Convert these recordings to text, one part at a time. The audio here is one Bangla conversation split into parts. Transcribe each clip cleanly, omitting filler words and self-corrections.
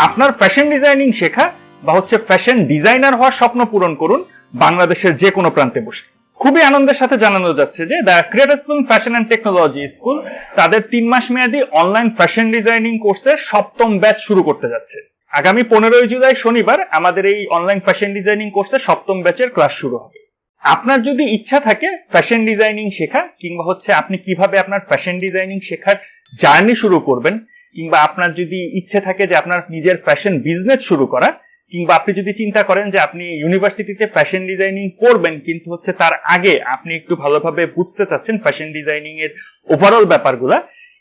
আপনার ফ্যাশন ডিজাইনিং শেখা বা ফ্যাশন ডিজাইনার হওয়ার স্বপ্ন পূরণ করুন বাংলাদেশের যে কোনো প্রান্তে বসে। খুবই আনন্দের সাথে জানানো যাচ্ছে যে দ্য ক্রিয়েটরস্পুন ফ্যাশন অ্যান্ড টেকনোলজি স্কুল তাদের 3 মাস মেয়াদী অনলাইন ফ্যাশন ডিজাইনিং কোর্সের 7ম ব্যাচ শুরু করতে যাচ্ছে। আগামী 15 জুলাই শনিবার আমাদের এই অনলাইন ফ্যাশন ডিজাইনিং কোর্সের 7ম ব্যাচের ক্লাস শুরু হবে। আপনার যদি ইচ্ছা থাকে ফ্যাশন ডিজাইনিং শেখা কিংবা আপনি কিভাবে আপনার ফ্যাশন ডিজাইনিং শেখার জার্নি শুরু করবেন, কিংবা আপনার যদি ইচ্ছে থাকে যে আপনার নিজের ফ্যাশন বিজনেস শুরু করা, কিংবা আপনি যদি চিন্তা করেন যে আপনি ইউনিভার্সিটিতে ফ্যাশন ডিজাইনিং পড়বেন কিন্তু তার আগে আপনি একটু ভালোভাবে বুঝতে চাচ্ছেন ফ্যাশন ডিজাইনিং এর ওভারঅল ব্যাপারগুলা,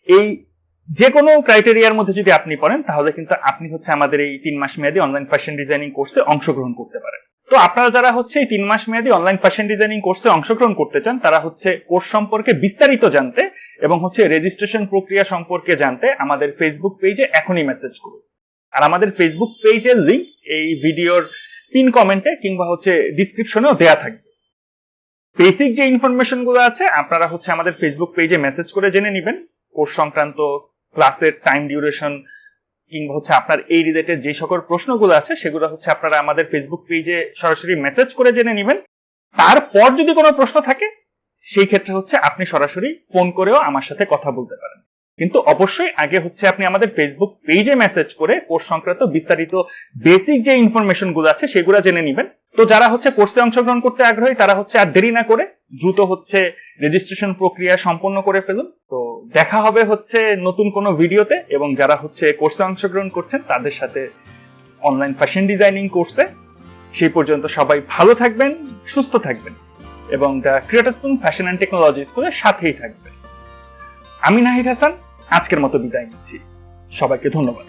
এই যে কোনো ক্রাইটেরিয়ার মধ্যে যদি আপনি পড়েন তাহলে কিন্তু আপনি আমাদের এই 3 মাস মেয়াদী অনলাইন ফ্যাশন ডিজাইনিং কোর্সে অংশগ্রহণ করতে পারেন। তো আপনারা যারা এই 3 মাস মেয়াদী অনলাইন ফ্যাশন ডিজাইনিং কোর্সে অংশগ্রহণ করতে চান তারা কোর্স সম্পর্কে বিস্তারিত জানতে এবং রেজিস্ট্রেশন প্রক্রিয়া সম্পর্কে জানতে আমাদের ফেসবুক পেজে এখনই মেসেজ করুন। আর আমাদের ফেসবুক পেজের লিংক এই ভিডিওর পিন কমেন্টে কিংবা ডিসক্রিপশনেও দেয়া থাকবে। বেসিক যে ইনফরমেশন গুলো আছে আপনারা আমাদের ফেসবুক পেজে মেসেজ করে জেনে নেবেন। কোর্স সংক্রান্ত ক্লাসের টাইম ডিউরেশন কিংবা আপনার এই রিলেটেড যে সকল প্রশ্নগুলো আছে সেগুলো আপনারা আমাদের ফেসবুক পেজে সরাসরি মেসেজ করে জেনে নেবেন। তারপর যদি কোনো প্রশ্ন থাকে সেই ক্ষেত্রে আপনি সরাসরি ফোন করেও আমার সাথে কথা বলতে পারেন, কিন্তু অবশ্যই আগে আপনি আমাদের ফেসবুক পেজে মেসেজ করে কোর্স সংক্রান্ত বিস্তারিত বেসিক যে ইনফরমেশন গুলো আছে সেগুলো জেনে নেবেন। তো যারা কোর্সে অংশগ্রহণ করতে আগ্রহী তারা আর দেরি না করে দ্রুত রেজিস্ট্রেশন প্রক্রিয়া সম্পন্ন করে ফেলুন। তো দেখা হবে নতুন কোনো ভিডিওতে, এবং যারা কোর্সে অংশগ্রহণ করছেন তাদের সাথে অনলাইন ফ্যাশন ডিজাইনিং কোর্সে। সেই পর্যন্ত সবাই ভালো থাকবেন, সুস্থ থাকবেন এবং দ্য ক্রিয়েটরস্পুন ফ্যাশন অ্যান্ড টেকনোলজি স্কুলের সাথেই থাকবেন। আমি নাহিদ হাসান আজকের মতো বিদায় নিচ্ছি। সবাইকে ধন্যবাদ।